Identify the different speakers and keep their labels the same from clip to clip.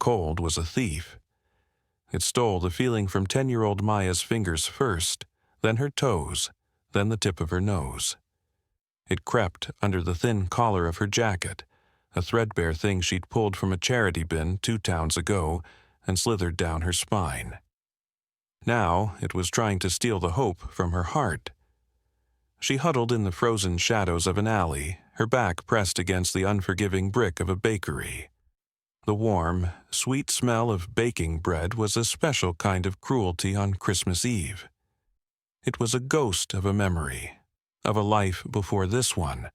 Speaker 1: cold was a thief. It stole the feeling from 10-year-old Maya's fingers first, then her toes, then the tip of her nose. It crept under the thin collar of her jacket, a threadbare thing she'd pulled from a charity bin 2 towns ago, and slithered down her spine. Now it was trying to steal the hope from her heart. She huddled in the frozen shadows of an alley, her back pressed against the unforgiving brick of a bakery. The warm, sweet smell of baking bread was a special kind of cruelty on Christmas Eve. It was a ghost of a memory, of a life before this one,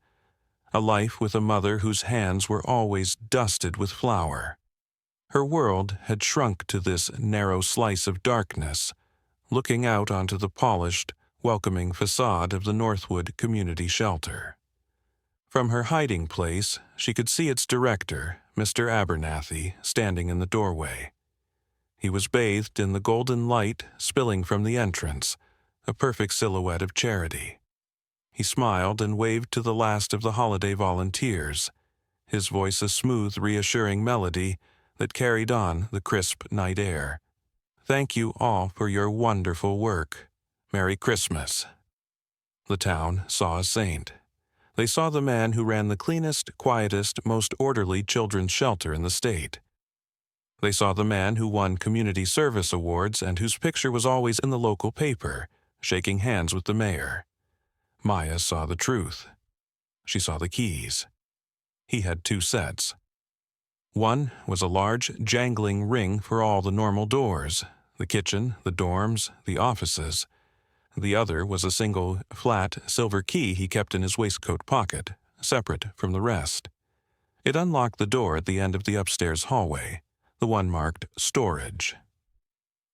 Speaker 1: a life with a mother whose hands were always dusted with flour. Her world had shrunk to this narrow slice of darkness, looking out onto the polished, welcoming facade of the Northwood Community Shelter. From her hiding place, she could see its director, Mr. Abernathy, standing in the doorway. He was bathed in the golden light spilling from the entrance, a perfect silhouette of charity. He smiled and waved to the last of the holiday volunteers, his voice a smooth, reassuring melody that carried on the crisp night air. "Thank you all for your wonderful work. Merry Christmas." The town saw a saint. They saw the man who ran the cleanest, quietest, most orderly children's shelter in the state. They saw the man who won community service awards and whose picture was always in the local paper, shaking hands with the mayor. Maya saw the truth. She saw the keys. He had 2 sets. One was a large, jangling ring for all the normal doors, the kitchen, the dorms, the offices. The other was a single, flat, silver key he kept in his waistcoat pocket, separate from the rest. It unlocked the door at the end of the upstairs hallway, the one marked storage.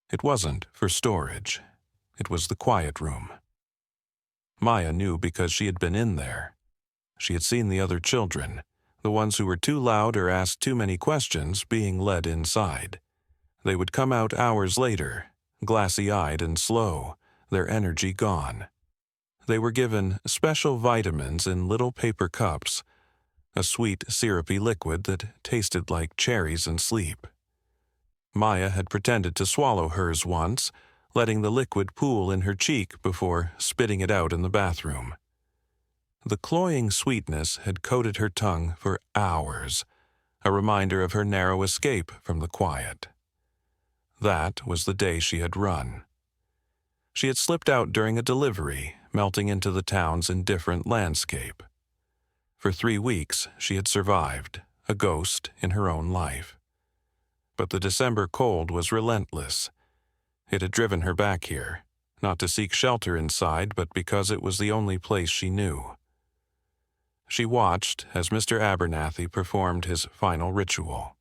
Speaker 1: It wasn't for storage. It was the quiet room. Maya knew because she had been in there. She had seen the other children, the ones who were too loud or asked too many questions, being led inside. They would come out hours later, glassy-eyed and slow, their energy gone. They were given special vitamins in little paper cups, a sweet, syrupy liquid that tasted like cherries and sleep. Maya had pretended to swallow hers once, letting the liquid pool in her cheek before spitting it out in the bathroom. The cloying sweetness had coated her tongue for hours, a reminder of her narrow escape from the quiet. That was the day she had run. She had slipped out during a delivery, melting into the town's indifferent landscape. For 3 weeks, she had survived, a ghost in her own life. But the December cold was relentless. It had driven her back here, not to seek shelter inside, but because it was the only place she knew. She watched as Mr. Abernathy performed his final ritual.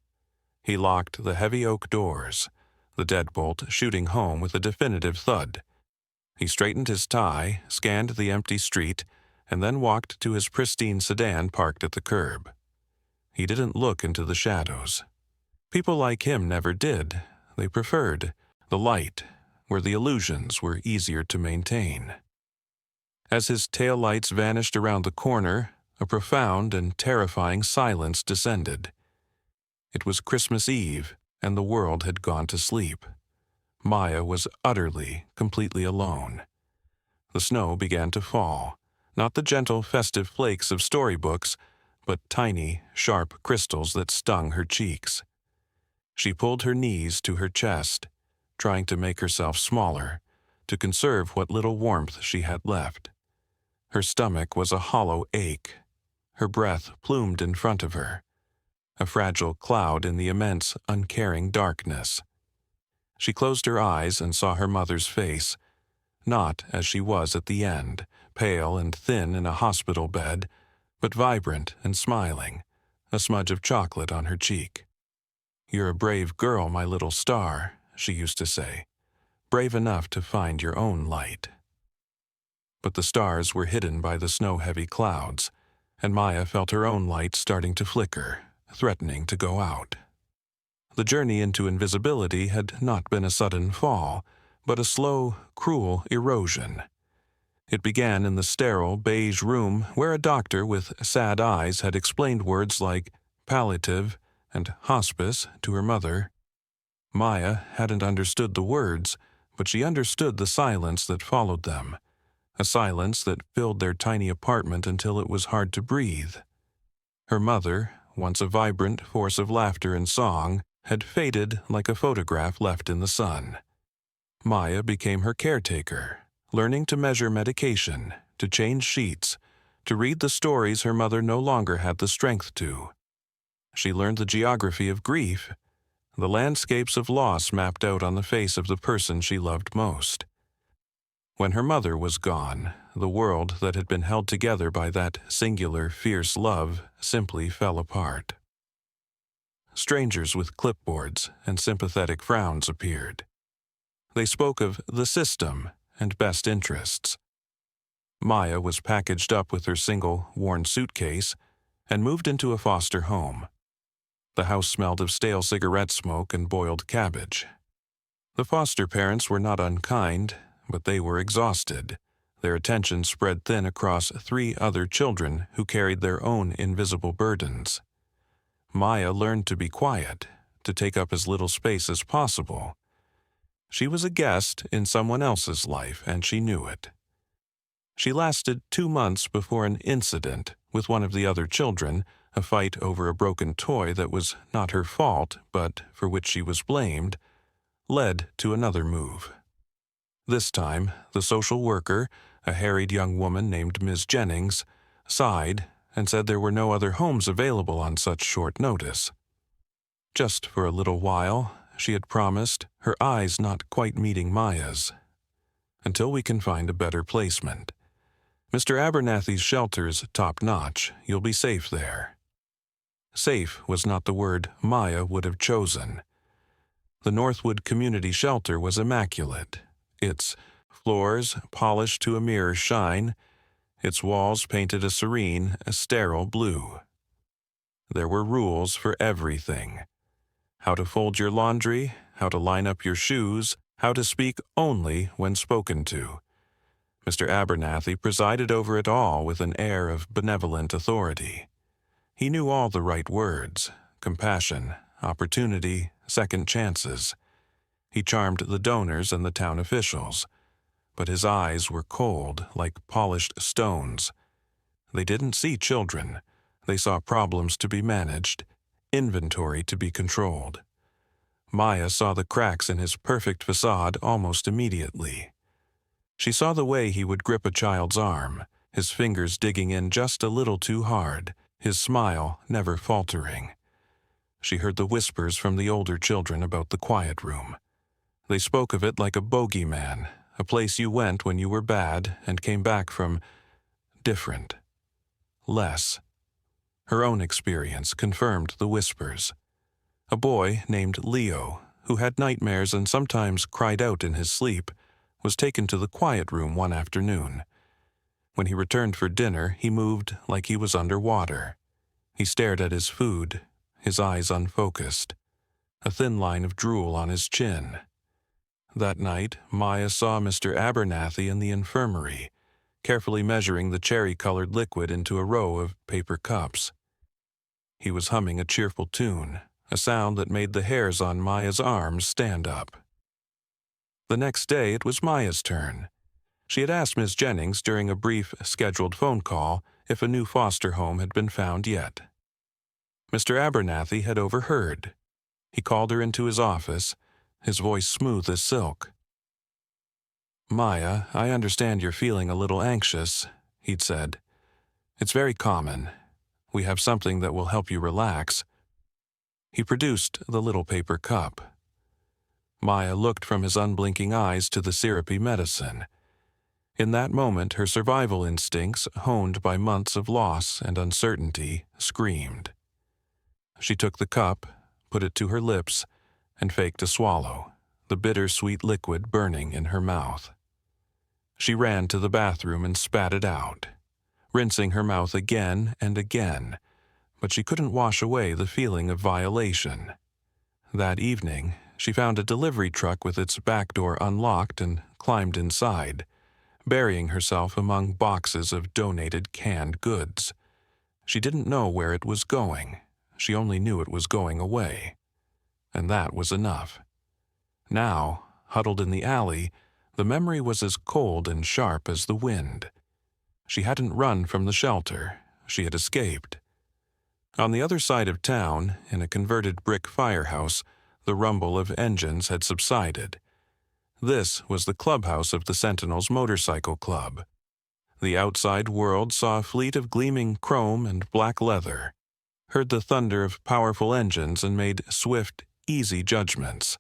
Speaker 1: He locked the heavy oak doors, the deadbolt shooting home with a definitive thud. He straightened his tie, scanned the empty street, and then walked to his pristine sedan parked at the curb. He didn't look into the shadows. People like him never did. They preferred the light, where the illusions were easier to maintain. As his taillights vanished around the corner, a profound and terrifying silence descended. It was Christmas Eve, and the world had gone to sleep. Maya was utterly, completely alone. The snow began to fall, not the gentle, festive flakes of storybooks, but tiny, sharp crystals that stung her cheeks. She pulled her knees to her chest, trying to make herself smaller, to conserve what little warmth she had left. Her stomach was a hollow ache. Her breath plumed in front of her, a fragile cloud in the immense, uncaring darkness. She closed her eyes and saw her mother's face, not as she was at the end, pale and thin in a hospital bed, but vibrant and smiling, a smudge of chocolate on her cheek. "You're a brave girl, my little star," she used to say, "brave enough to find your own light." But the stars were hidden by the snow-heavy clouds, and Maya felt her own light starting to flicker, threatening to go out. The journey into invisibility had not been a sudden fall, but a slow, cruel erosion. It began in the sterile, beige room where a doctor with sad eyes had explained words like palliative, and hospice to her mother. Maya hadn't understood the words, but she understood the silence that followed them, a silence that filled their tiny apartment until it was hard to breathe. Her mother, once a vibrant force of laughter and song, had faded like a photograph left in the sun. Maya became her caretaker, learning to measure medication, to change sheets, to read the stories her mother no longer had the strength to. She learned the geography of grief, the landscapes of loss mapped out on the face of the person she loved most. When her mother was gone, the world that had been held together by that singular, fierce love simply fell apart. Strangers with clipboards and sympathetic frowns appeared. They spoke of the system and best interests. Maya was packaged up with her single, worn suitcase and moved into a foster home. The house smelled of stale cigarette smoke and boiled cabbage. The foster parents were not unkind, but they were exhausted, their attention spread thin across 3 other children who carried their own invisible burdens. Maya learned to be quiet, to take up as little space as possible. She was a guest in someone else's life, and she knew it. She lasted 2 months before an incident with one of the other children, a fight over a broken toy that was not her fault, but for which she was blamed, led to another move. This time, the social worker, a harried young woman named Ms. Jennings, sighed and said there were no other homes available on such short notice. Just for a little while, she had promised, her eyes not quite meeting Maya's. Until we can find a better placement. Mr. Abernathy's shelter is top-notch. You'll be safe there. Safe was not the word Maya would have chosen. The Northwood Community Shelter was immaculate. Its floors polished to a mirror shine, its walls painted a serene, sterile blue. There were rules for everything. How to fold your laundry, how to line up your shoes, how to speak only when spoken to. Mr. Abernathy presided over it all with an air of benevolent authority. He knew all the right words: compassion, opportunity, second chances. He charmed the donors and the town officials, but his eyes were cold like polished stones. They didn't see children. They saw problems to be managed, inventory to be controlled. Maya saw the cracks in his perfect facade almost immediately. She saw the way he would grip a child's arm, his fingers digging in just a little too hard, his smile never faltering. She heard the whispers from the older children about the quiet room. They spoke of it like a bogeyman, a place you went when you were bad and came back from different, less. Her own experience confirmed the whispers. A boy named Leo, who had nightmares and sometimes cried out in his sleep, was taken to the quiet room one afternoon. When he returned for dinner, he moved like he was underwater. He stared at his food, his eyes unfocused, a thin line of drool on his chin. That night, Maya saw Mr. Abernathy in the infirmary, carefully measuring the cherry-colored liquid into a row of paper cups. He was humming a cheerful tune, a sound that made the hairs on Maya's arms stand up. The next day, it was Maya's turn. She had asked Ms. Jennings during a brief, scheduled phone call if a new foster home had been found yet. Mr. Abernathy had overheard. He called her into his office, his voice smooth as silk. "Maya, I understand you're feeling a little anxious," he'd said. "It's very common. We have something that will help you relax." He produced the little paper cup. Maya looked from his unblinking eyes to the syrupy medicine. In that moment, her survival instincts, honed by months of loss and uncertainty, screamed. She took the cup, put it to her lips, and faked a swallow, the bitter-sweet liquid burning in her mouth. She ran to the bathroom and spat it out, rinsing her mouth again and again, but she couldn't wash away the feeling of violation. That evening, she found a delivery truck with its back door unlocked and climbed inside, burying herself among boxes of donated canned goods. She didn't know where it was going. she only knew it was going away. And that was enough. Now, huddled in the alley, the memory was as cold and sharp as the wind. She hadn't run from the shelter. She had escaped. On the other side of town, in a converted brick firehouse, the rumble of engines had subsided. This was the clubhouse of the Sentinels Motorcycle Club. The outside world saw a fleet of gleaming chrome and black leather, heard the thunder of powerful engines, and made swift, easy judgments.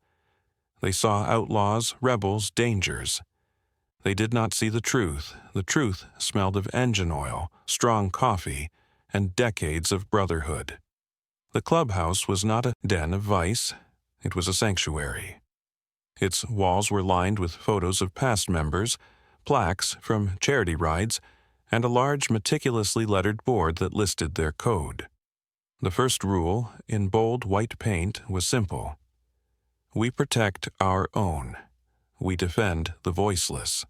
Speaker 1: They saw outlaws, rebels, dangers. They did not see the truth. The truth smelled of engine oil, strong coffee, and decades of brotherhood. The clubhouse was not a den of vice. It was a sanctuary. Its walls were lined with photos of past members, plaques from charity rides, and a large, meticulously lettered board that listed their code. The first rule, in bold white paint, was simple. We protect our own. We defend the voiceless.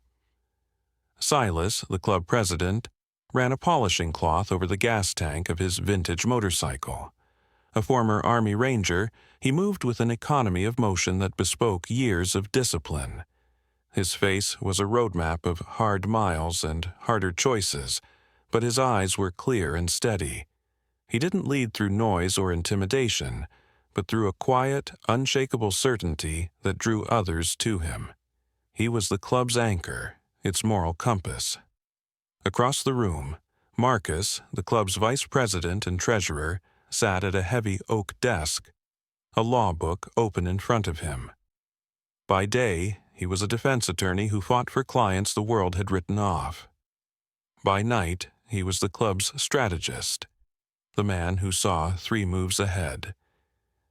Speaker 1: Silas, the club president, ran a polishing cloth over the gas tank of his vintage motorcycle. A former Army Ranger, he moved with an economy of motion that bespoke years of discipline. His face was a roadmap of hard miles and harder choices, but his eyes were clear and steady. He didn't lead through noise or intimidation, but through a quiet, unshakable certainty that drew others to him. He was the club's anchor, its moral compass. Across the room, Marcus, the club's vice president and treasurer, sat at a heavy oak desk, a law book open in front of him. By day, he was a defense attorney who fought for clients the world had written off. By night, he was the club's strategist, the man who saw 3 moves ahead.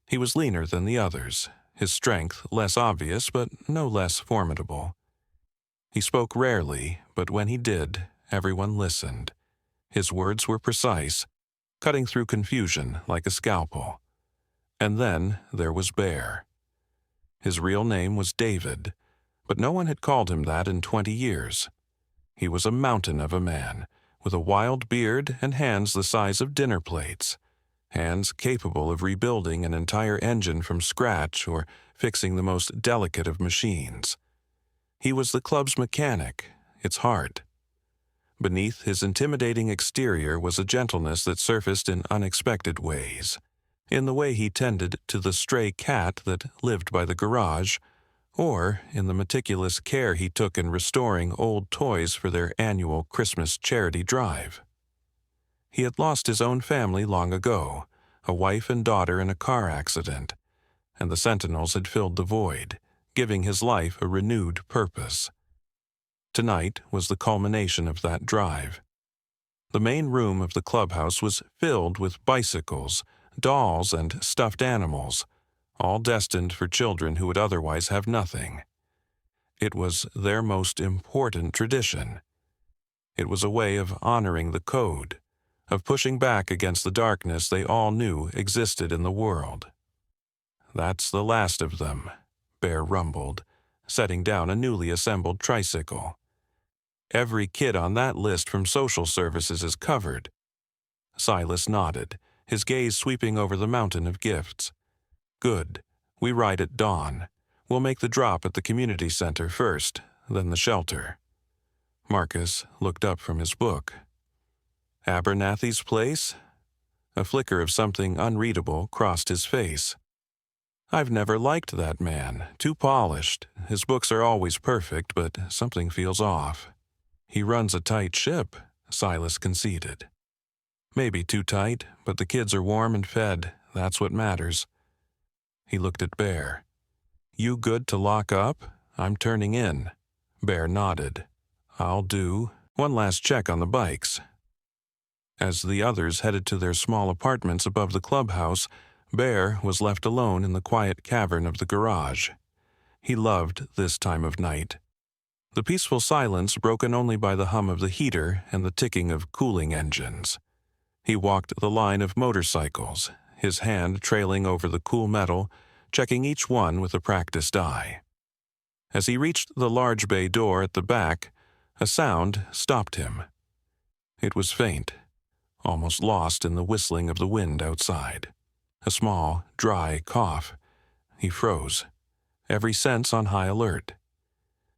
Speaker 1: He was leaner than the others, his strength less obvious but no less formidable. He spoke rarely, but when he did, everyone listened. His words were precise, cutting through confusion like a scalpel. And then there was Bear. His real name was David, but no one had called him that in 20 years. He was a mountain of a man, with a wild beard and hands the size of dinner plates, hands capable of rebuilding an entire engine from scratch or fixing the most delicate of machines. He was the club's mechanic, its heart. Beneath his intimidating exterior was a gentleness that surfaced in unexpected ways, in the way he tended to the stray cat that lived by the garage, or in the meticulous care he took in restoring old toys for their annual Christmas charity drive. He had lost his own family long ago, a wife and daughter in a car accident, and the Sentinels had filled the void, giving his life a renewed purpose. Tonight was the culmination of that drive. The main room of the clubhouse was filled with bicycles, dolls, and stuffed animals, all destined for children who would otherwise have nothing. It was their most important tradition. It was a way of honoring the code, of pushing back against the darkness they all knew existed in the world. "That's the last of them," Bear rumbled, setting down a newly assembled tricycle. "Every kid on that list from social services is covered." Silas nodded, his gaze sweeping over the mountain of gifts. "Good. We ride at dawn. We'll make the drop at the community center first, then the shelter." Marcus looked up from his book. "Abernathy's place?" A flicker of something unreadable crossed his face. "I've never liked that man. Too polished. His books are always perfect, but something feels off." "He runs a tight ship," Silas conceded. "Maybe too tight, but the kids are warm and fed. That's what matters." He looked at Bear. "You good to lock up? I'm turning in." Bear nodded. "I'll do. One last check on the bikes." As the others headed to their small apartments above the clubhouse, Bear was left alone in the quiet cavern of the garage. He loved this time of night. The peaceful silence broken only by the hum of the heater and the ticking of cooling engines. He walked the line of motorcycles, his hand trailing over the cool metal, checking each one with a practiced eye. As he reached the large bay door at the back, a sound stopped him. It was faint, almost lost in the whistling of the wind outside. A small, dry cough. He froze, every sense on high alert.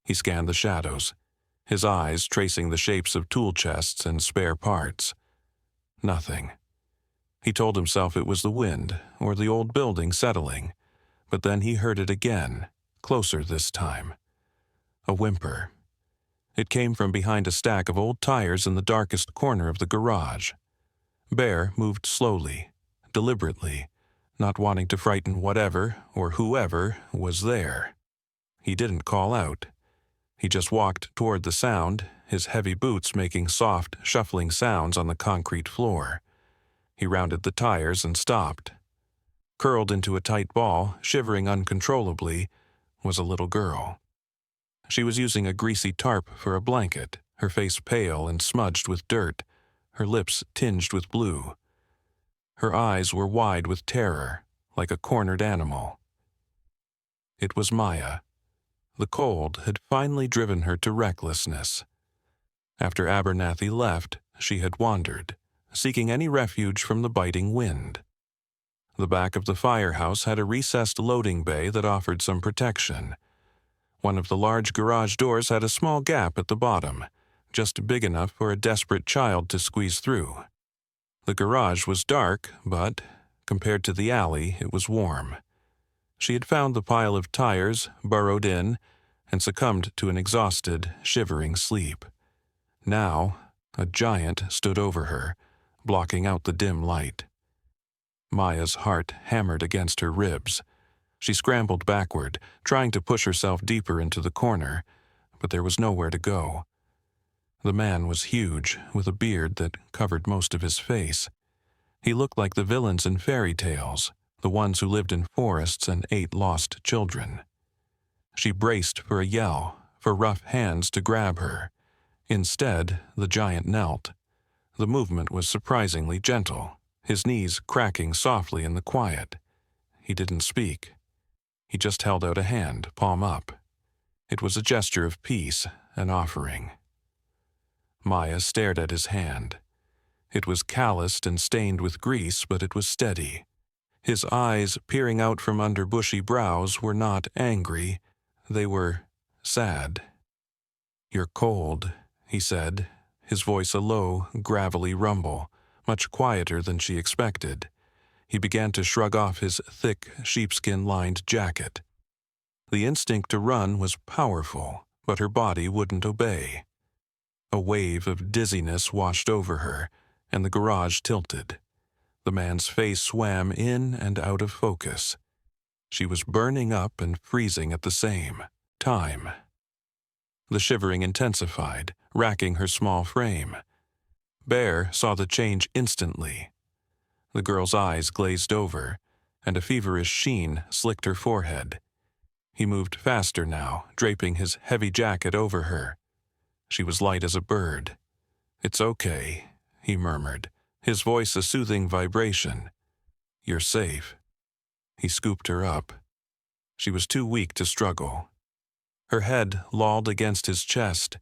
Speaker 1: He scanned the shadows, his eyes tracing the shapes of tool chests and spare parts. Nothing. He told himself it was the wind or the old building settling, but then he heard it again, closer this time. A whimper. It came from behind a stack of old tires in the darkest corner of the garage. Bear moved slowly, deliberately, not wanting to frighten whatever or whoever was there. He didn't call out. He just walked toward the sound, his heavy boots making soft, shuffling sounds on the concrete floor. He rounded the tires and stopped. Curled into a tight ball, shivering uncontrollably, was a little girl. She was using a greasy tarp for a blanket, her face pale and smudged with dirt, her lips tinged with blue. Her eyes were wide with terror, like a cornered animal. It was Maya. The cold had finally driven her to recklessness. After Abernathy left, she had wandered, seeking any refuge from the biting wind. The back of the firehouse had a recessed loading bay that offered some protection. One of the large garage doors had a small gap at the bottom, just big enough for a desperate child to squeeze through. The garage was dark, but, compared to the alley, it was warm. She had found the pile of tires, burrowed in, and succumbed to an exhausted, shivering sleep. Now, a giant stood over her, blocking out the dim light. Maya's heart hammered against her ribs. She scrambled backward, trying to push herself deeper into the corner, but there was nowhere to go. The man was huge, with a beard that covered most of his face. He looked like the villains in fairy tales, the ones who lived in forests and ate lost children. She braced for a yell, for rough hands to grab her. Instead, the giant knelt. The movement was surprisingly gentle, his knees cracking softly in the quiet. He didn't speak. He just held out a hand, palm up. It was a gesture of peace, an offering. Maya stared at his hand. It was calloused and stained with grease, but it was steady. His eyes, peering out from under bushy brows, were not angry. They were sad. "You're cold," he said, his voice a low, gravelly rumble, much quieter than she expected. He began to shrug off his thick, sheepskin-lined jacket. The instinct to run was powerful, but her body wouldn't obey. A wave of dizziness washed over her, and the garage tilted. The man's face swam in and out of focus. She was burning up and freezing at the same time. The shivering intensified, racking her small frame. Bear saw the change instantly. The girl's eyes glazed over, and a feverish sheen slicked her forehead. He moved faster now, draping his heavy jacket over her. She was light as a bird. "It's okay," he murmured, his voice a soothing vibration. "You're safe." He scooped her up. She was too weak to struggle. Her head lolled against his chest,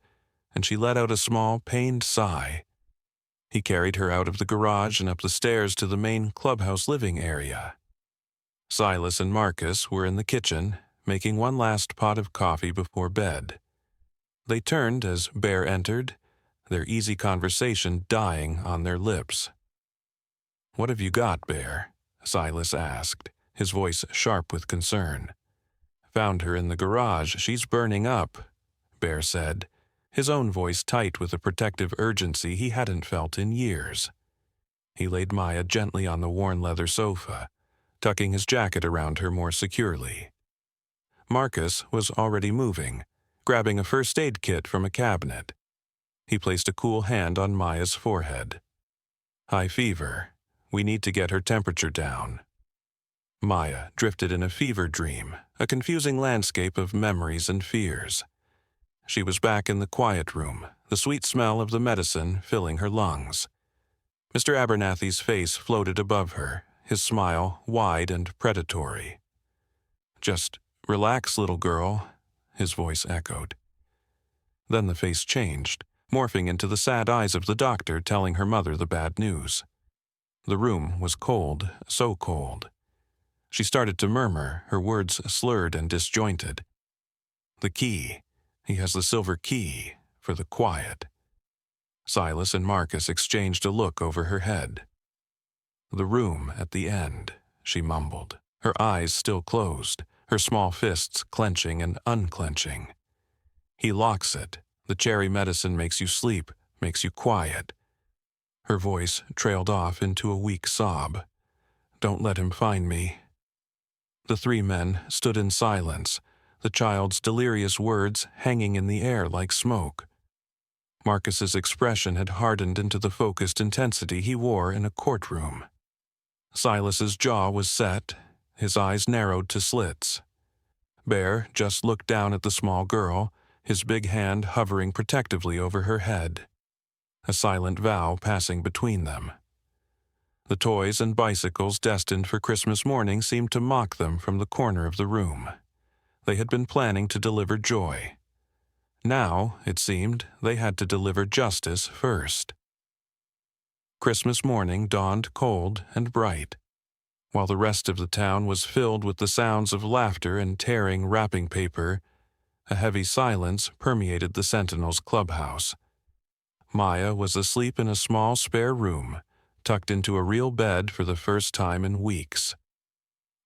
Speaker 1: and she let out a small, pained sigh. He carried her out of the garage and up the stairs to the main clubhouse living area. Silas and Marcus were in the kitchen, making one last pot of coffee before bed. They turned as Bear entered, their easy conversation dying on their lips. "What have you got, Bear?" Silas asked, his voice sharp with concern. "Found her in the garage. She's burning up," Bear said, his own voice tight with a protective urgency he hadn't felt in years. He laid Maya gently on the worn leather sofa, tucking his jacket around her more securely. Marcus was already moving, grabbing a first aid kit from a cabinet. He placed a cool hand on Maya's forehead. "High fever. We need to get her temperature down." Maya drifted in a fever dream, a confusing landscape of memories and fears. She was back in the quiet room, the sweet smell of the medicine filling her lungs. Mr. Abernathy's face floated above her, his smile wide and predatory. "Just relax, little girl," his voice echoed. Then the face changed, morphing into the sad eyes of the doctor telling her mother the bad news. The room was cold, so cold. She started to murmur, her words slurred and disjointed. The key. He has the silver key for the quiet. Silas and Marcus exchanged a look over her head. The room at the end, she mumbled, her eyes still closed, her small fists clenching and unclenching. He locks it. The cherry medicine makes you sleep, makes you quiet. Her voice trailed off into a weak sob. Don't let him find me. The three men stood in silence, the child's delirious words hanging in the air like smoke. Marcus's expression had hardened into the focused intensity he wore in a courtroom. Silas's jaw was set, his eyes narrowed to slits. Bear just looked down at the small girl, his big hand hovering protectively over her head. A silent vow passing between them. The toys and bicycles destined for Christmas morning seemed to mock them from the corner of the room. They had been planning to deliver joy. Now, it seemed, they had to deliver justice first. Christmas morning dawned cold and bright. While the rest of the town was filled with the sounds of laughter and tearing wrapping paper, a heavy silence permeated the Sentinel's clubhouse. Maya was asleep in a small spare room, tucked into a real bed for the first time in weeks.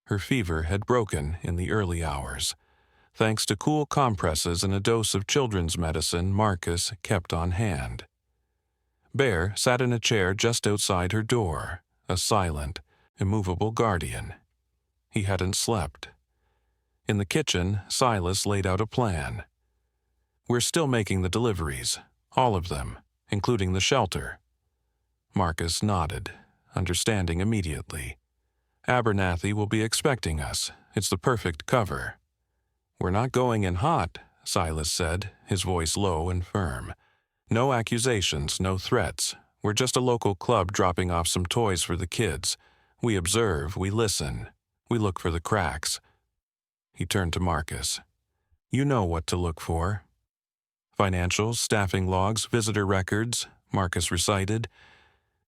Speaker 1: Her fever had broken in the early hours, thanks to cool compresses and a dose of children's medicine Marcus kept on hand. Bear sat in a chair just outside her door, a silent, immovable guardian. He hadn't slept. In the kitchen, Silas laid out a plan. We're still making the deliveries, all of them, including the shelter. Marcus nodded, understanding immediately. Abernathy will be expecting us. It's the perfect cover. We're not going in hot, Silas said, his voice low and firm. No accusations, no threats. We're just a local club dropping off some toys for the kids. We observe, we listen, we look for the cracks. He turned to Marcus. You know what to look for. Financials, staffing logs, visitor records, Marcus recited.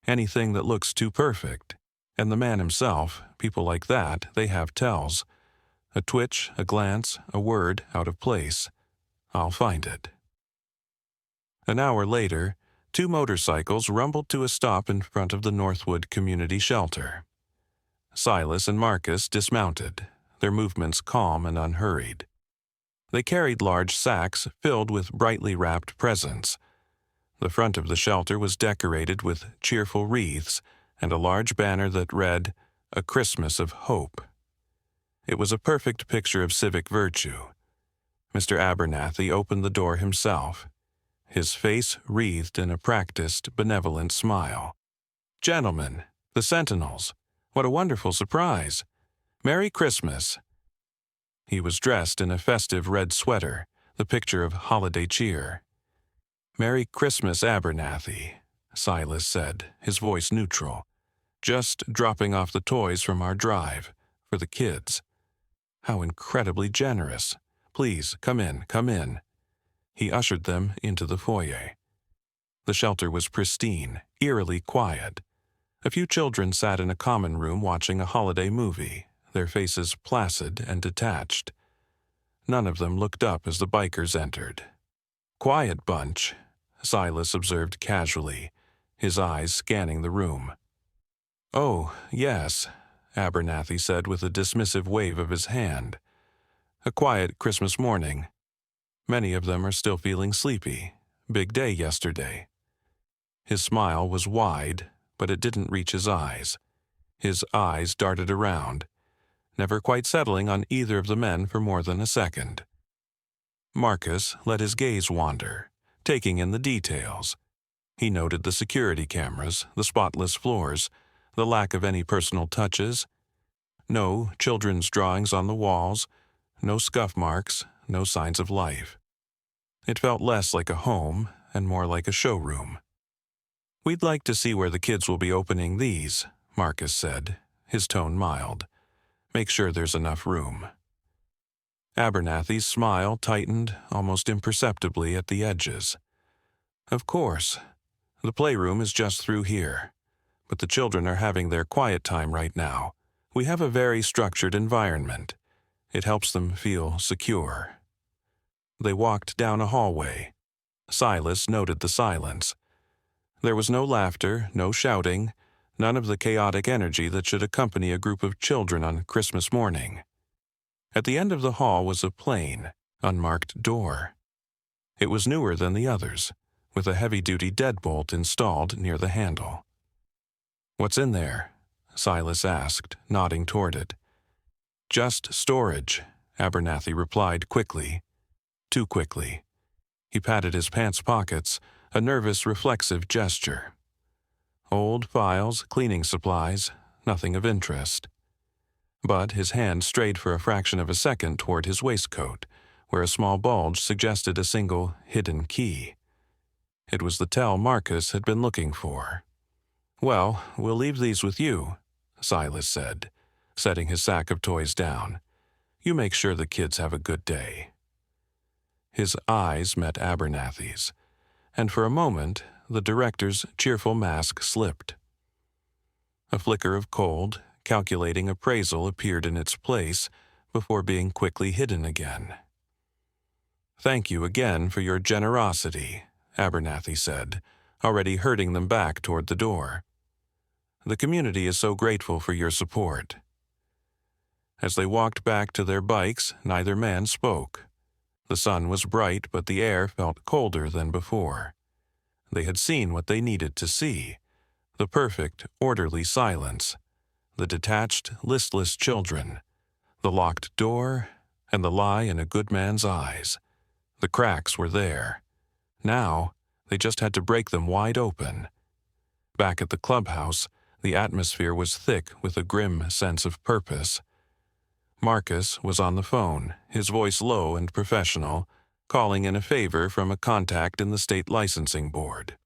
Speaker 1: Anything that looks too perfect. And the man himself, people like that, they have tells. A twitch, a glance, a word out of place. I'll find it. An hour later, 2 motorcycles rumbled to a stop in front of the Northwood Community Shelter. Silas and Marcus dismounted, their movements calm and unhurried. They carried large sacks filled with brightly wrapped presents. The front of the shelter was decorated with cheerful wreaths and a large banner that read, "A Christmas of Hope." It was a perfect picture of civic virtue. Mr. Abernathy opened the door himself, his face wreathed in a practiced, benevolent smile. Gentlemen, the Sentinels, what a wonderful surprise. Merry Christmas. He was dressed in a festive red sweater, the picture of holiday cheer. Merry Christmas, Abernathy, Silas said, his voice neutral. Just dropping off the toys from our drive, for the kids. How incredibly generous. Please, come in, come in. He ushered them into the foyer. The shelter was pristine, eerily quiet. A few children sat in a common room watching a holiday movie, their faces placid and detached. None of them looked up as the bikers entered. Quiet bunch, Silas observed casually, his eyes scanning the room. Oh, yes, Abernathy said with a dismissive wave of his hand. A quiet Christmas morning. Many of them are still feeling sleepy. Big day yesterday. His smile was wide, but it didn't reach his eyes. His eyes darted around, never quite settling on either of the men for more than a second. Marcus let his gaze wander, taking in the details. He noted the security cameras, the spotless floors, the lack of any personal touches. No children's drawings on the walls, no scuff marks, no signs of life. It felt less like a home and more like a showroom. We'd like to see where the kids will be opening these, Marcus said, his tone mild. Make sure there's enough room. Abernathy's smile tightened almost imperceptibly at the edges. Of course. The playroom is just through here. but the children are having their quiet time right now. We have a very structured environment. It helps them feel secure." They walked down a hallway. Silas noted the silence. There was no laughter, no shouting, none of the chaotic energy that should accompany a group of children on Christmas morning. At the end of the hall was a plain, unmarked door. It was newer than the others, with a heavy-duty deadbolt installed near the handle. "What's in there?" Silas asked, nodding toward it. "Just storage," Abernathy replied quickly. Too quickly. He patted his pants pockets, a nervous, reflexive gesture. Old files, cleaning supplies, nothing of interest. But his hand strayed for a fraction of a second toward his waistcoat, where a small bulge suggested a single hidden key. It was the tell Marcus had been looking for. "Well, we'll leave these with you," Silas said, setting his sack of toys down. "You make sure the kids have a good day." His eyes met Abernathy's, and for a moment the director's cheerful mask slipped. A flicker of cold, calculating appraisal appeared in its place before being quickly hidden again. "Thank you again for your generosity," Abernathy said, already herding them back toward the door. "The community is so grateful for your support." As they walked back to their bikes, neither man spoke. The sun was bright, but the air felt colder than before. They had seen what they needed to see: the perfect, orderly silence, the detached, listless children, the locked door, and the lie in a good man's eyes. The cracks were there. Now, they just had to break them wide open. Back at the clubhouse, the atmosphere was thick with a grim sense of purpose. Marcus was on the phone, his voice low and professional, calling in a favor from a contact in the state licensing board.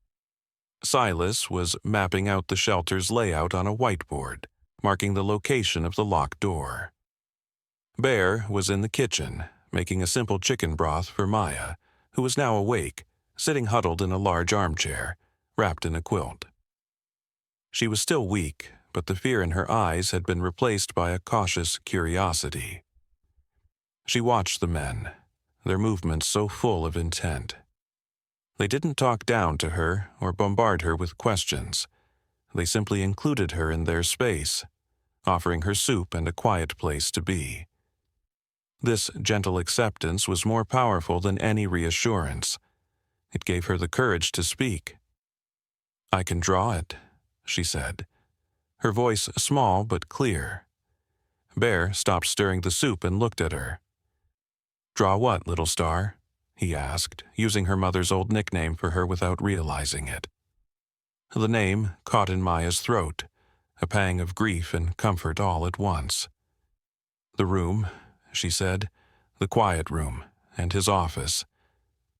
Speaker 1: Silas was mapping out the shelter's layout on a whiteboard, marking the location of the locked door. Bear was in the kitchen, making a simple chicken broth for Maya, who was now awake, sitting huddled in a large armchair, wrapped in a quilt. She was still weak, but the fear in her eyes had been replaced by a cautious curiosity. She watched the men, their movements so full of intent. They didn't talk down to her or bombard her with questions. They simply included her in their space, offering her soup and a quiet place to be. This gentle acceptance was more powerful than any reassurance. It gave her the courage to speak. "I can draw it," she said, her voice small but clear. Bear stopped stirring the soup and looked at her. "Draw what, little star?" he asked, using her mother's old nickname for her without realizing it. The name caught in Maya's throat, a pang of grief and comfort all at once. "The room," she said, "the quiet room, and his office.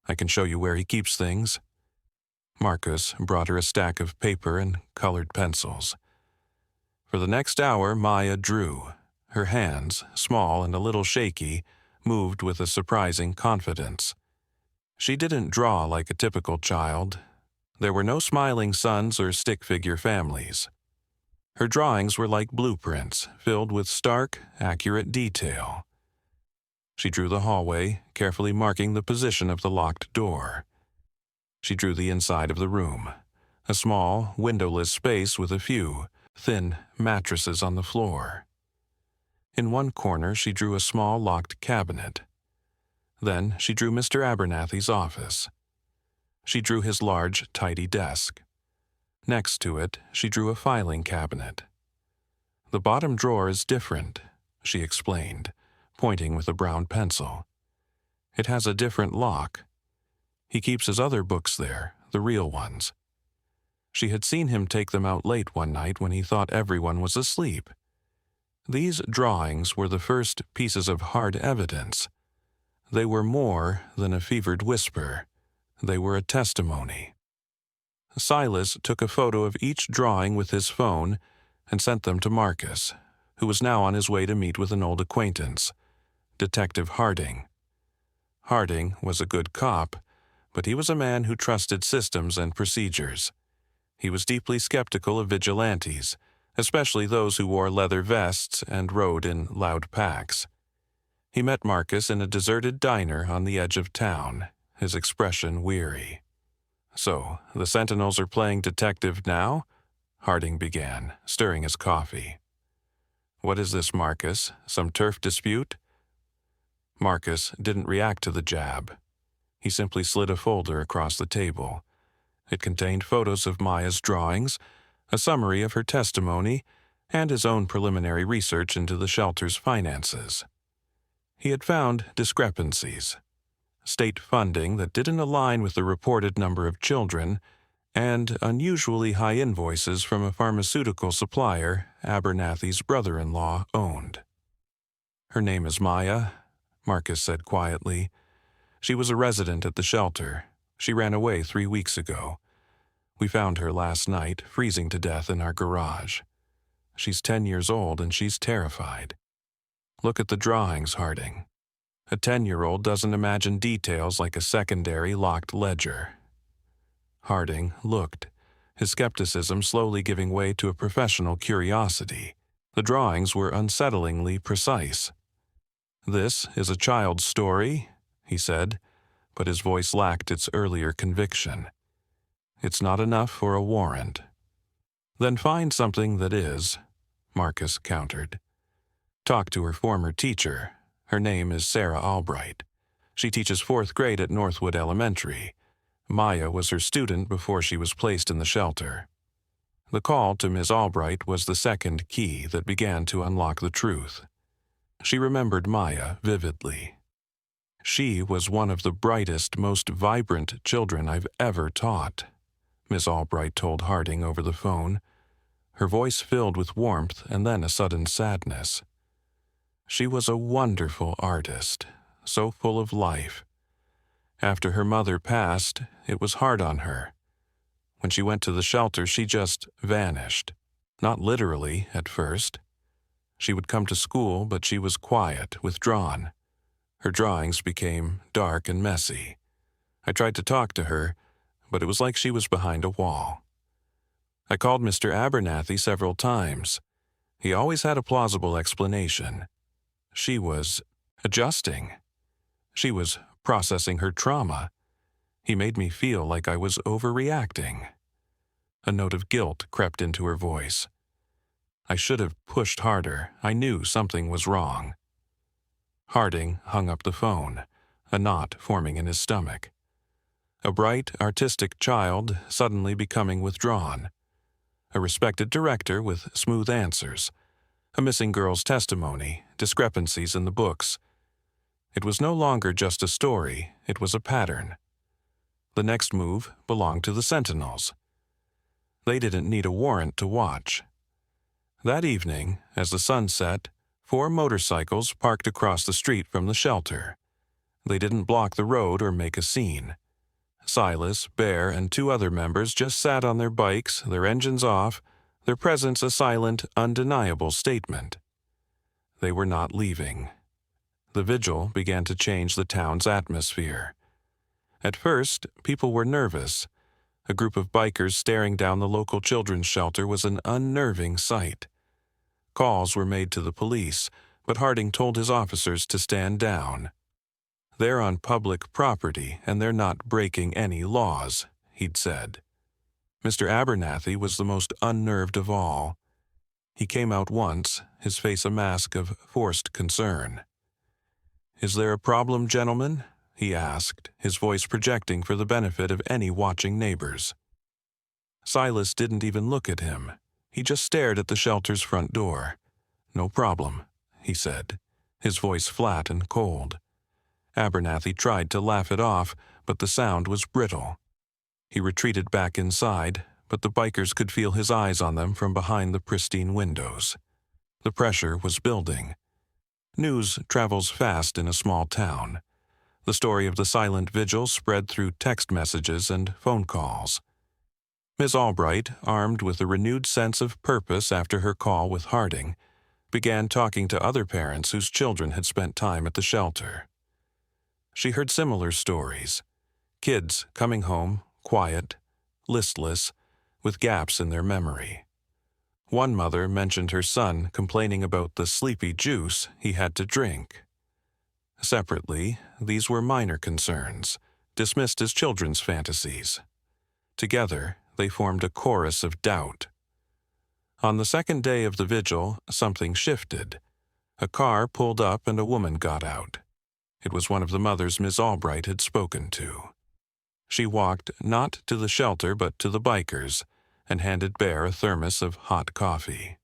Speaker 1: I can show you where he keeps things." Marcus brought her a stack of paper and colored pencils. For the next hour, Maya drew. Her hands, small and a little shaky, moved with a surprising confidence. She didn't draw like a typical child. There were no smiling sons or stick-figure families. Her drawings were like blueprints, filled with stark, accurate detail. She drew the hallway, carefully marking the position of the locked door. She drew the inside of the room, a small, windowless space with a few, thin mattresses on the floor. In one corner she drew a small locked cabinet. Then she drew Mr. Abernathy's office. She drew his large, tidy desk. Next to it, she drew a filing cabinet. "The bottom drawer is different," she explained, pointing with a brown pencil. "It has a different lock. He keeps his other books there, the real ones." She had seen him take them out late one night when he thought everyone was asleep. These drawings were the first pieces of hard evidence. They were more than a fevered whisper. They were a testimony. Silas took a photo of each drawing with his phone and sent them to Marcus, who was now on his way to meet with an old acquaintance, Detective Harding. Harding was a good cop, but he was a man who trusted systems and procedures. He was deeply skeptical of vigilantes, especially those who wore leather vests and rode in loud packs. He met Marcus in a deserted diner on the edge of town, his expression weary. "So, the Sentinels are playing detective now?" Harding began, stirring his coffee. "What is this, Marcus? Some turf dispute?" Marcus didn't react to the jab. He simply slid a folder across the table. It contained photos of Maya's drawings, a summary of her testimony, and his own preliminary research into the shelter's finances. He had found discrepancies: state funding that didn't align with the reported number of children, and unusually high invoices from a pharmaceutical supplier Abernathy's brother-in-law owned. "Her name is Maya," Marcus said quietly. "She was a resident at the shelter. She ran away 3 weeks ago. We found her last night, freezing to death in our garage. She's 10 years old and she's terrified. Look at the drawings, Harding. A 10-year-old doesn't imagine details like a secondary locked ledger." Harding looked, his skepticism slowly giving way to a professional curiosity. The drawings were unsettlingly precise. "This is a child's story," he said, but his voice lacked its earlier conviction. "It's not enough for a warrant." "Then find something that is," Marcus countered. "Talk to her former teacher. Her name is Sarah Albright. She teaches 4th grade at Northwood Elementary. Maya was her student before she was placed in the shelter." The call to Ms. Albright was the second key that began to unlock the truth. She remembered Maya vividly. "She was one of the brightest, most vibrant children I've ever taught," Miss Albright told Harding over the phone, her voice filled with warmth and then a sudden sadness. "She was a wonderful artist, so full of life. After her mother passed, it was hard on her. When she went to the shelter, she just vanished. Not literally at first. She would come to school, but she was quiet, withdrawn. Her drawings became dark and messy. I tried to talk to her, but it was like she was behind a wall. I called Mr. Abernathy several times. He always had a plausible explanation. She was adjusting. She was processing her trauma. He made me feel like I was overreacting." A note of guilt crept into her voice. "I should have pushed harder. I knew something was wrong." Harding hung up the phone, a knot forming in his stomach. A bright, artistic child suddenly becoming withdrawn. A respected director with smooth answers. A missing girl's testimony, discrepancies in the books. It was no longer just a story, it was a pattern. The next move belonged to the Sentinels. They didn't need a warrant to watch. That evening, as the sun set, 4 motorcycles parked across the street from the shelter. They didn't block the road or make a scene. Silas, Bear, and 2 other members just sat on their bikes, their engines off, their presence a silent, undeniable statement. They were not leaving. The vigil began to change the town's atmosphere. At first, people were nervous. A group of bikers staring down the local children's shelter was an unnerving sight. Calls were made to the police, but Harding told his officers to stand down. "They're on public property, and they're not breaking any laws," he'd said. Mr. Abernathy was the most unnerved of all. He came out once, his face a mask of forced concern. "Is there a problem, gentlemen?" he asked, his voice projecting for the benefit of any watching neighbors. Silas didn't even look at him. He just stared at the shelter's front door. "No problem," he said, his voice flat and cold. Abernathy tried to laugh it off, but the sound was brittle. He retreated back inside, but the bikers could feel his eyes on them from behind the pristine windows. The pressure was building. News travels fast in a small town. The story of the silent vigil spread through text messages and phone calls. Miss Albright, armed with a renewed sense of purpose after her call with Harding, began talking to other parents whose children had spent time at the shelter. She heard similar stories. Kids coming home, quiet, listless, with gaps in their memory. One mother mentioned her son complaining about the sleepy juice he had to drink. Separately, these were minor concerns, dismissed as children's fantasies. Together, they formed a chorus of doubt. On the second day of the vigil, something shifted. A car pulled up and a woman got out. It was one of the mothers Miss Albright had spoken to. She walked not to the shelter but to the bikers and handed Bear a thermos of hot coffee.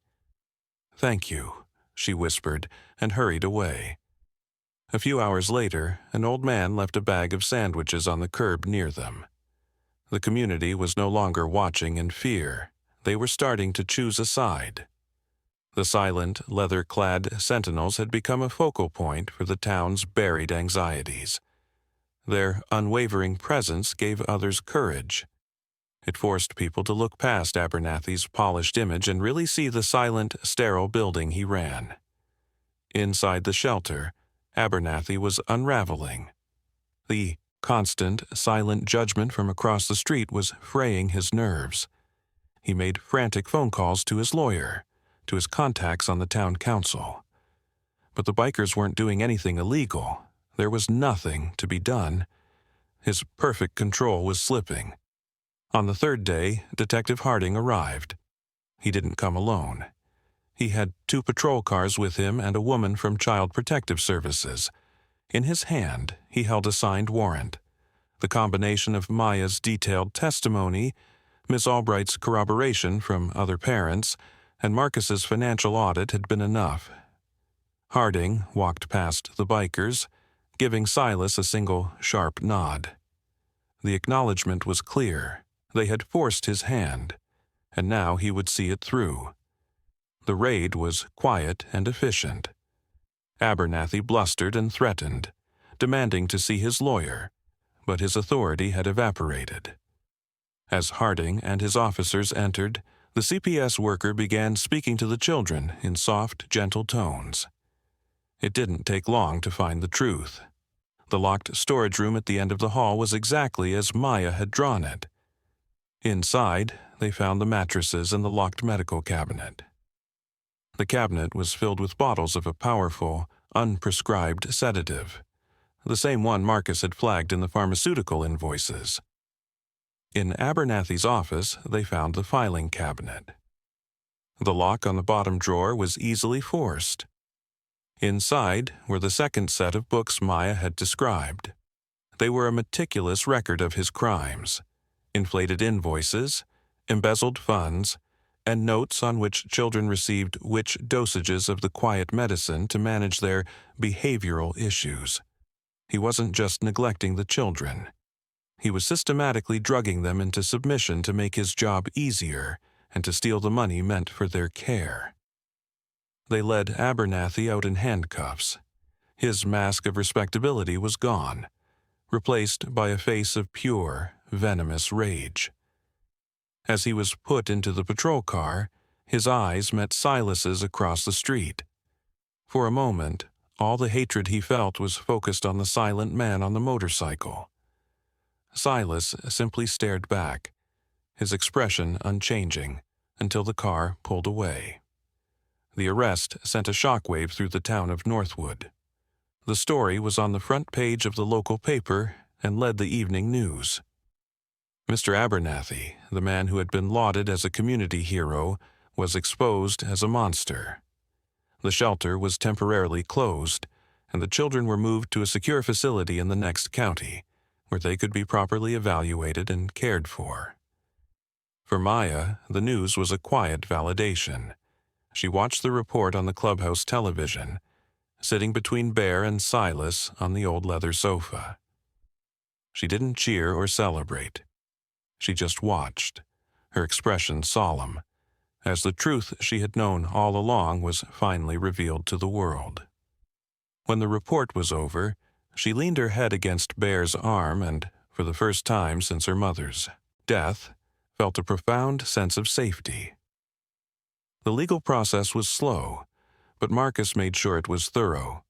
Speaker 1: "Thank you," she whispered and hurried away. A few hours later, an old man left a bag of sandwiches on the curb near them. The community was no longer watching in fear. They were starting to choose a side. The silent, leather-clad sentinels had become a focal point for the town's buried anxieties. Their unwavering presence gave others courage. It forced people to look past Abernathy's polished image and really see the silent, sterile building he ran. Inside the shelter, Abernathy was unraveling. The constant, silent judgment from across the street was fraying his nerves. He made frantic phone calls to his lawyer, to his contacts on the town council. But the bikers weren't doing anything illegal. There was nothing to be done. His perfect control was slipping. On the third day, Detective Harding arrived. He didn't come alone. He had 2 patrol cars with him and a woman from Child Protective Services. In his hand, he held a signed warrant. The combination of Maya's detailed testimony, Miss Albright's corroboration from other parents, and Marcus's financial audit had been enough. Harding walked past the bikers, giving Silas a single sharp nod. The acknowledgement was clear. They had forced his hand, and now he would see it through. The raid was quiet and efficient. Abernathy blustered and threatened, demanding to see his lawyer, but his authority had evaporated. As Harding and his officers entered, the CPS worker began speaking to the children in soft, gentle tones. It didn't take long to find the truth. The locked storage room at the end of the hall was exactly as Maya had drawn it. Inside, they found the mattresses and the locked medical cabinet. The cabinet was filled with bottles of a powerful, unprescribed sedative, the same one Marcus had flagged in the pharmaceutical invoices. In Abernathy's office, they found the filing cabinet. The lock on the bottom drawer was easily forced. Inside were the second set of books Maya had described. They were a meticulous record of his crimes, inflated invoices, embezzled funds, and notes on which children received which dosages of the quiet medicine to manage their behavioral issues. He wasn't just neglecting the children. He was systematically drugging them into submission to make his job easier and to steal the money meant for their care. They led Abernathy out in handcuffs. His mask of respectability was gone, replaced by a face of pure, venomous rage. As he was put into the patrol car, his eyes met Silas's across the street. For a moment, all the hatred he felt was focused on the silent man on the motorcycle. Silas simply stared back, his expression unchanging, until the car pulled away. The arrest sent a shockwave through the town of Northwood. The story was on the front page of the local paper and led the evening news. Mr. Abernathy, the man who had been lauded as a community hero, was exposed as a monster. The shelter was temporarily closed, and the children were moved to a secure facility in the next county, where they could be properly evaluated and cared for. For Maya, the news was a quiet validation. She watched the report on the clubhouse television, sitting between Bear and Silas on the old leather sofa. She didn't cheer or celebrate. She just watched, her expression solemn, as the truth she had known all along was finally revealed to the world. When the report was over, she leaned her head against Bear's arm and, for the first time since her mother's death, felt a profound sense of safety. The legal process was slow, but Marcus made sure it was thorough.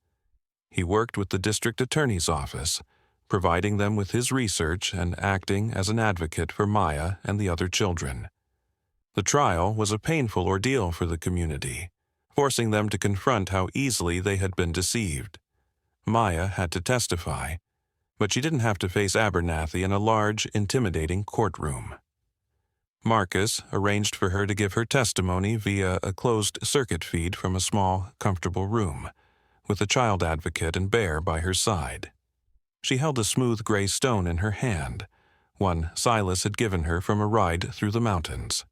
Speaker 1: He worked with the district attorney's office, providing them with his research and acting as an advocate for Maya and the other children. The trial was a painful ordeal for the community, forcing them to confront how easily they had been deceived. Maya had to testify, but she didn't have to face Abernathy in a large, intimidating courtroom. Marcus arranged for her to give her testimony via a closed-circuit feed from a small, comfortable room, with a child advocate and Bear by her side. She held a smooth gray stone in her hand, one Silas had given her from a ride through the mountains.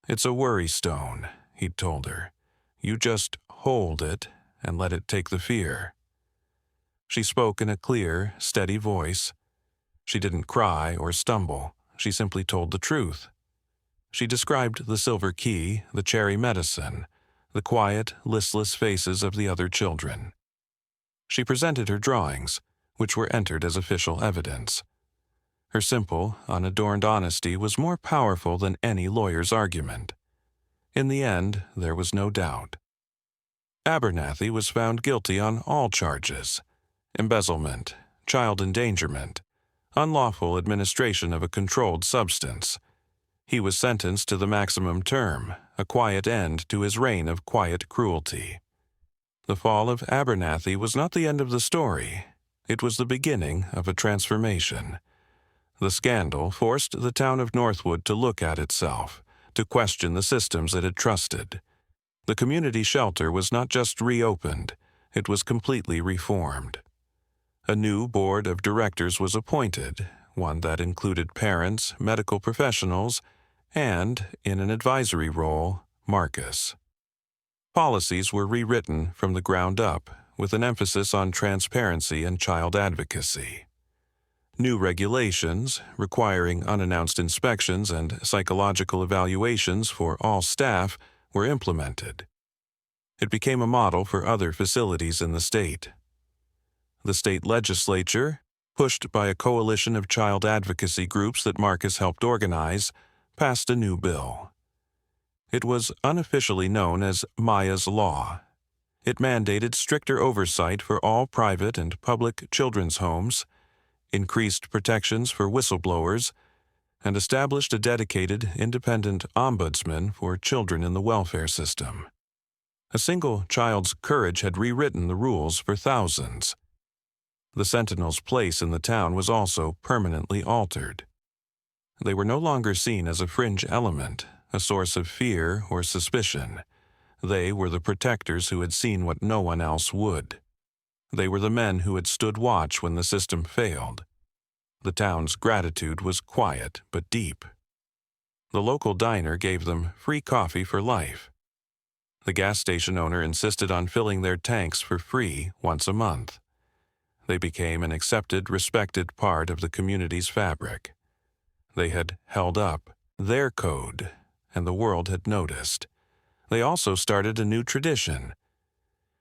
Speaker 1: "It's a worry stone," he'd told her. "You just hold it and let it take the fear." She spoke in a clear, steady voice. She didn't cry or stumble. She simply told the truth. She described the silver key, the cherry medicine, the quiet, listless faces of the other children. She presented her drawings, which were entered as official evidence. Her simple, unadorned honesty was more powerful than any lawyer's argument. In the end, there was no doubt. Abernathy was found guilty on all charges: embezzlement, child endangerment, unlawful administration of a controlled substance. He was sentenced to the maximum term, a quiet end to his reign of quiet cruelty. The fall of Abernathy was not the end of the story. It was the beginning of a transformation. The scandal forced the town of Northwood to look at itself, to question the systems it had trusted. The community shelter was not just reopened, it was completely reformed. A new board of directors was appointed, one that included parents, medical professionals, and, in an advisory role, Marcus. Policies were rewritten from the ground up, with an emphasis on transparency and child advocacy. New regulations, requiring unannounced inspections and psychological evaluations for all staff, were implemented. It became a model for other facilities in the state. The state legislature, pushed by a coalition of child advocacy groups that Marcus helped organize, passed a new bill. It was unofficially known as Maya's Law. It mandated stricter oversight for all private and public children's homes, increased protections for whistleblowers, and established a dedicated, independent ombudsman for children in the welfare system. A single child's courage had rewritten the rules for thousands. The Sentinel's place in the town was also permanently altered. They were no longer seen as a fringe element, a source of fear or suspicion. They were the protectors who had seen what no one else would. They were the men who had stood watch when the system failed. The town's gratitude was quiet but deep. The local diner gave them free coffee for life. The gas station owner insisted on filling their tanks for free once a month. They became an accepted, respected part of the community's fabric. They had held up their code, and the world had noticed. They also started a new tradition.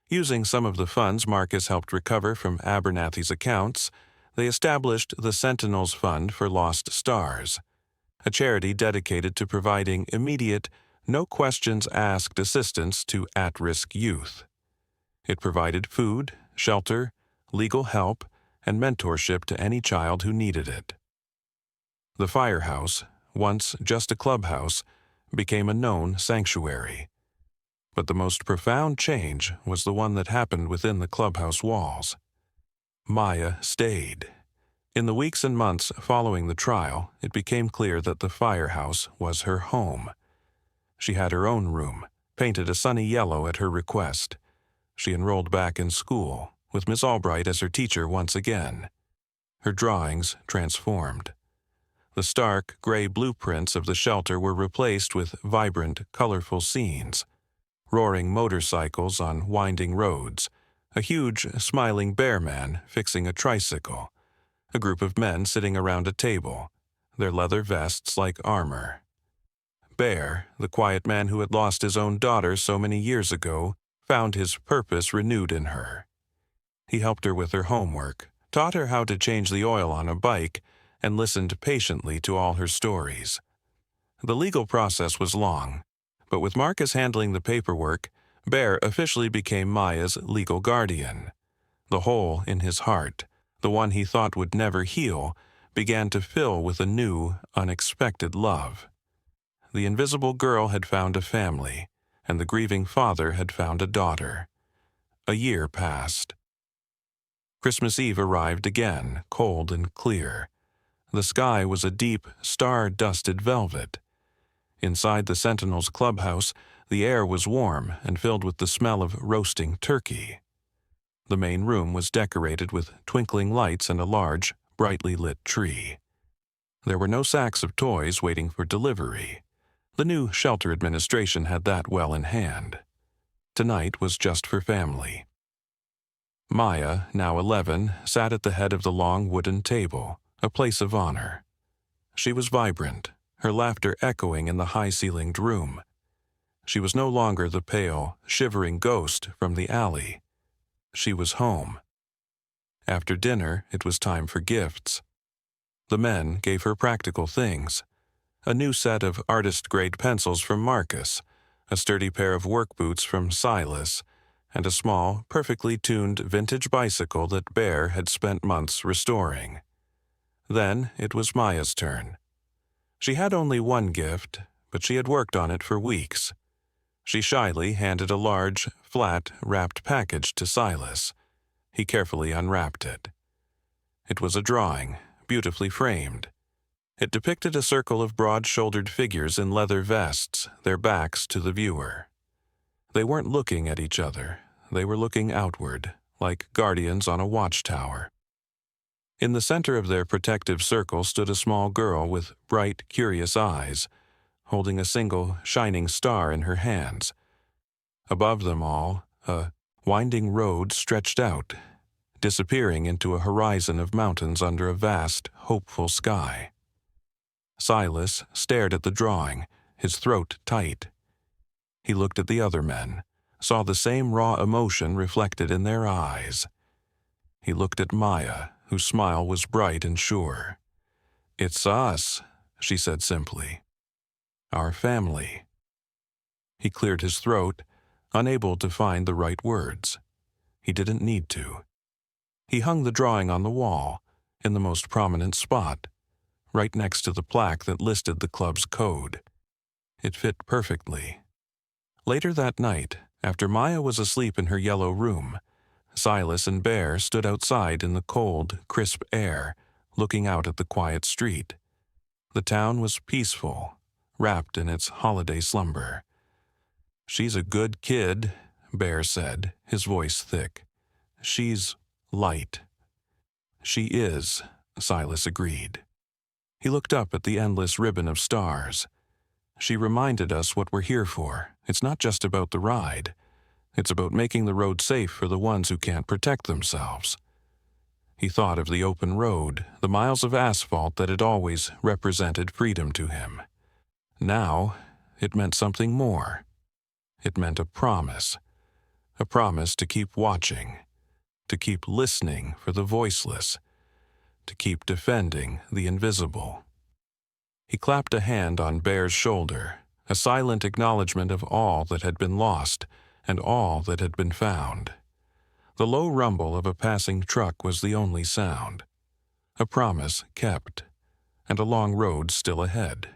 Speaker 1: Using some of the funds Marcus helped recover from Abernathy's accounts, they established the Sentinel's Fund for Lost Stars, a charity dedicated to providing immediate, no-questions-asked assistance to at-risk youth. It provided food, shelter, legal help, and mentorship to any child who needed it. The firehouse, once just a clubhouse, became a known sanctuary. But the most profound change was the one that happened within the clubhouse walls. Maya stayed. In the weeks and months following the trial, it became clear that the firehouse was her home. She had her own room, painted a sunny yellow at her request. She enrolled back in school, with Miss Albright as her teacher once again. Her drawings transformed. The stark, gray blueprints of the shelter were replaced with vibrant, colorful scenes. Roaring motorcycles on winding roads, a huge, smiling bear man fixing a tricycle, a group of men sitting around a table, their leather vests like armor. Bear, the quiet man who had lost his own daughter so many years ago, found his purpose renewed in her. He helped her with her homework, taught her how to change the oil on a bike, and listened patiently to all her stories. The legal process was long, but with Marcus handling the paperwork, Bear officially became Maya's legal guardian. The hole in his heart, the one he thought would never heal, began to fill with a new, unexpected love. the invisible girl had found a family, and the grieving father had found a daughter. A year passed. Christmas Eve arrived again, cold and clear. The sky was a deep, star-dusted velvet. Inside the Sentinel's clubhouse, the air was warm and filled with the smell of roasting turkey. The main room was decorated with twinkling lights and a large, brightly lit tree. There were no sacks of toys waiting for delivery. The new shelter administration had that well in hand. Tonight was just for family. Maya, now 11, sat at the head of the long wooden table, a place of honor. She was vibrant, her laughter echoing in the high-ceilinged room. She was no longer the pale, shivering ghost from the alley. She was home. After dinner, it was time for gifts. The men gave her practical things: a new set of artist-grade pencils from Marcus, a sturdy pair of work boots from Silas, and a small, perfectly tuned vintage bicycle that Bear had spent months restoring. Then it was Maya's turn. She had only one gift, but she had worked on it for weeks. She shyly handed a large, flat, wrapped package to Silas. He carefully unwrapped it. It was a drawing, beautifully framed. It depicted a circle of broad-shouldered figures in leather vests, their backs to the viewer. They weren't looking at each other. They were looking outward, like guardians on a watchtower. In the center of their protective circle stood a small girl with bright, curious eyes, holding a single, shining star in her hands. Above them all, a winding road stretched out, disappearing into a horizon of mountains under a vast, hopeful sky. Silas stared at the drawing, his throat tight. He looked at the other men, saw the same raw emotion reflected in their eyes. He looked at Maya, whose smile was bright and sure. "It's us," she said simply. "Our family." He cleared his throat, unable to find the right words. He didn't need to. He hung the drawing on the wall, in the most prominent spot, right next to the plaque that listed the club's code. It fit perfectly. Later that night, after Maya was asleep in her yellow room, Silas and Bear stood outside in the cold, crisp air, looking out at the quiet street. The town was peaceful, wrapped in its holiday slumber. "She's a good kid," Bear said, his voice thick. "She's light." "She is," Silas agreed. He looked up at the endless ribbon of stars. "She reminded us what we're here for. It's not just about the ride. It's about making the road safe for the ones who can't protect themselves." He thought of the open road, the miles of asphalt that had always represented freedom to him. Now, it meant something more. It meant a promise to keep watching, to keep listening for the voiceless, to keep defending the invisible. He clapped a hand on Bear's shoulder, a silent acknowledgement of all that had been lost and all that had been found. The low rumble of a passing truck was the only sound. A promise kept, and a long road still ahead.